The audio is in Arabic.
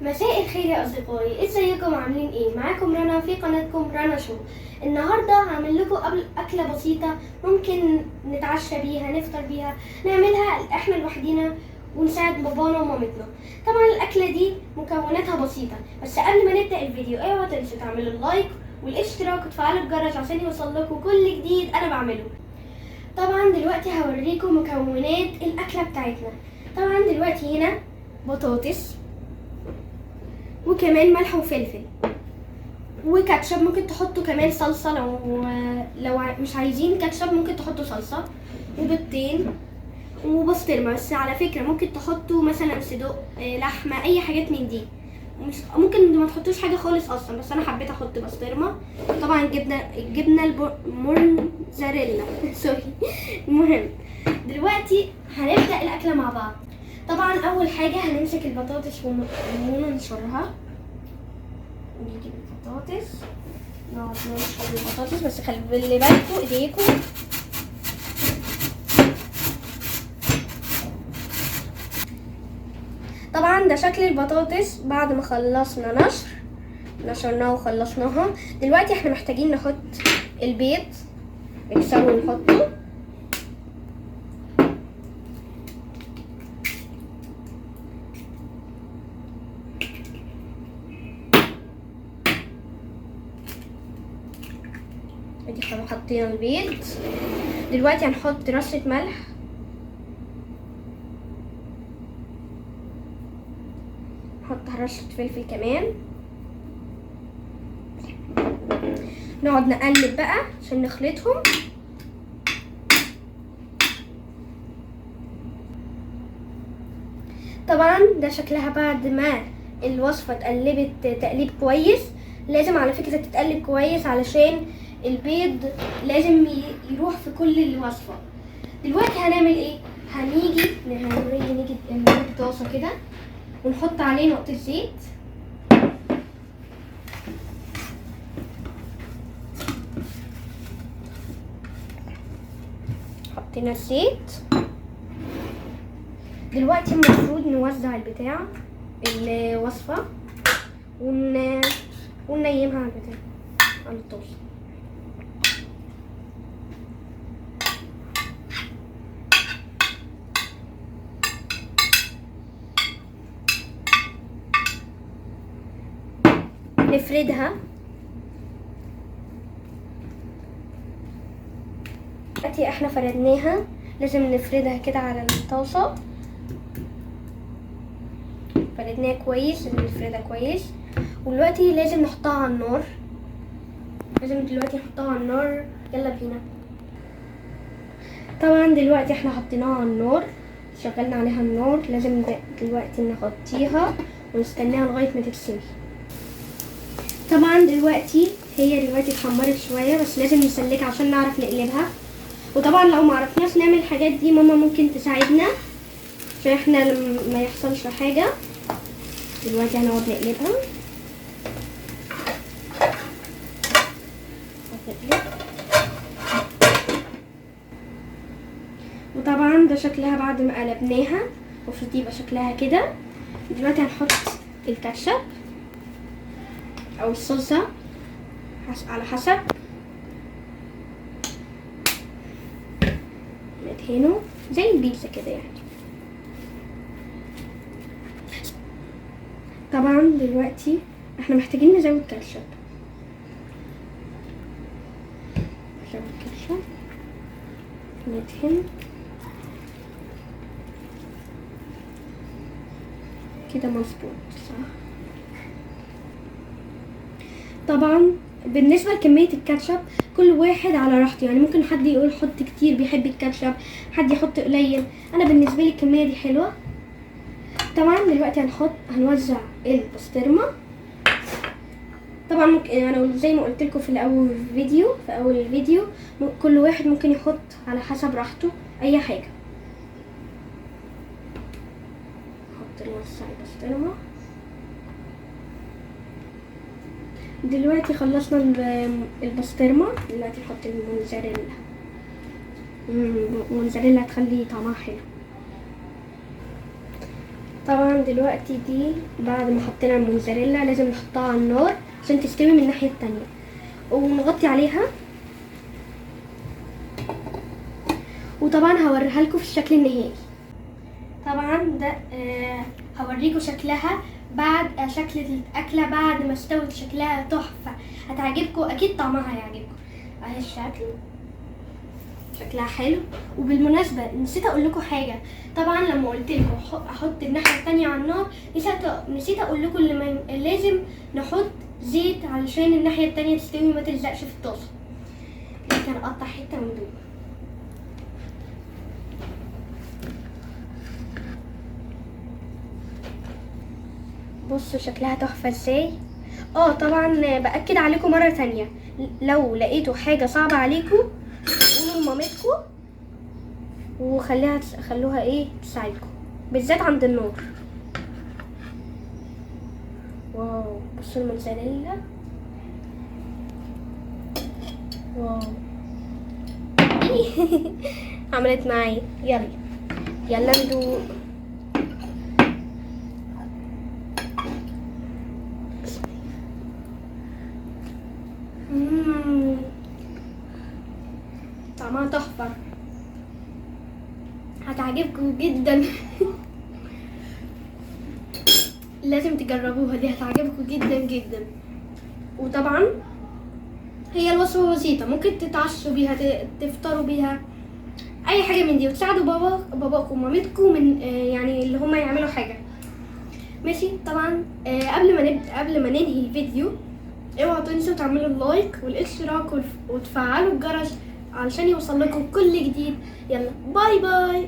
مساء الخير يا اصدقائي، ازيكم عاملين ايه؟ معاكم رنا في قناتكم رنا شو. النهارده هعمل لكم اكله بسيطه ممكن نتعشى بيها، نفطر بيها، نعملها احنا لوحدينا ونساعد بابانا ومامتنا. طبعا الاكله دي مكوناتها بسيطه، بس قبل ما نبدا الفيديو اوعوا تنسوا تعملوا اللايك والاشتراك وتفعلوا الجرس عشان يوصل لكم كل جديد انا بعمله. طبعا دلوقتي هوريكم مكونات الاكله بتاعتنا. طبعا دلوقتي هنا بطاطس وكمان ملح وفلفل وكاتشب، ممكن تحطوا كمان صلصه لو مش عايزين كاتشب ممكن تحطوا صلصه، وبيضتين وبسطرمه. بس على فكره ممكن تحطوا مثلا صدوق، لحمه، اي حاجات من دي. ممكن ما تحطوش حاجه خالص اصلا، بس انا حبيت احط بسطرمه. طبعا الجبنه الموتزاريلا سوري. المهم دلوقتي هنبدا الاكله مع بعض. طبعا اول حاجه هنمسك البطاطس وننشرها. نجيب البطاطس، نقعد ننشر البطاطس، بس خلي بالكم ايديكم. طبعا ده شكل البطاطس بعد ما خلصنا نشرناها وخلصناها. دلوقتي احنا محتاجين نحط البيض، نكسره ونحطه. ادي احنا حطينا البيض. دلوقتي هنحط رشة ملح، نحط رشة فلفل كمان، نقعد نقلب بقى عشان نخلطهم. طبعا ده شكلها بعد ما الوصفة اتقلبت تقليب كويس. لازم على فكرة تتقلب كويس علشان البيض لازم يروح في كل الوصفة. دلوقتي هنعمل ايه؟ هنيجي نجيب طاسة كده ونحط عليه نقطة زيت. حطينا الزيت. دلوقتي المفروض نوزع الوصفة وننيمها على الطاسة. نفردها. دلوقتي احنا فردناها، لازم نفردها كده على الطاسة. فردناها كويس، لازم نفردها كويس. ودلوقتي لازم نحطها على النار. يلا بينا. طبعا دلوقتي احنا حطيناها على النار، شغلنا عليها النار. لازم دلوقتي نغطيها ونستناها لغاية ما تتسوي. طبعا هي دلوقتي اتحمرت شوية، بس لازم نسلكها عشان نعرف نقلبها. وطبعا لو ما عرفناش نعمل الحاجات دي ماما ممكن تساعدنا عشان احنا ما يحصلش حاجة. دلوقتي هنقعد نقلبها. وطبعا ده شكلها بعد ما قلبناها، المفروض يبقى شكلها كده. دلوقتي هنحط الكاتشب او الصلصة على حسب، ندهنه زي البيتزا كده يعني. طبعا دلوقتي احنا محتاجين نزود كاتشب. ندهن كده مظبوط صح. طبعا بالنسبه لكميه الكاتشب كل واحد على راحته، يعني ممكن حد يقول حط كتير بيحب الكاتشب، حد يحط قليل. انا بالنسبه لي الكميه دي حلوه. طبعا دلوقتي هنوزع البسطرمه. طبعا انا زي ما قلت لكم في اول الفيديو كل واحد ممكن يحط على حسب راحته اي حاجه. نوزع البسطرمه. دلوقتي خلصنا البسطرمه. دلوقتي نحط الموتزاريلا هتخلي طعمها حلو. طبعا دلوقتي دي بعد ما حطينا الموزاريلا لازم نحطها على النار عشان تستوي من الناحية التانية، ونغطي عليها. وطبعا هوريها لكم في الشكل النهائي. طبعا ده هوريكم شكلها بعد شكل الاكله بعد ما استوت. شكلها تحفه، هتعجبكم اكيد، طعمها هيعجبكم. اهي الشكل، شكلها حلو. وبالمناسبه نسيت اقول لكم حاجه. طبعا لما قلت لكم احط الناحيه التانية على النار، نسيت اقول لكم لازم نحط زيت علشان الناحيه التانية تستوي ما تلزقش في الطاسه. ممكن اقطع حته من دول. بصوا شكلها تحفه ازاي. طبعا باكد عليكم مره تانية، لو لقيتوا حاجه صعبه عليكم قولوا لمامتكم خلوها تساعدكم، بالذات عند النار. واو، بصوا الموزاريلا، واو. عملت معايا. يلا ندوق. طعمها تحفة، هتعجبكم جدا. لازم تجربوها، دي هتعجبكم جدا جدا. وطبعا هي الوصفة بسيطة، ممكن تتعشوا بيها، تفطروا بيها، اي حاجة من دي، وتساعدوا باباكم ومامتكم من يعني اللي هما يعملوا حاجة. ماشي. طبعا قبل ما ننهي الفيديو، اوعوا تنسوا تعملوا اللايك والاشتراك وتفعلوا الجرس علشان يوصل لكم كل جديد. يلا باي باي.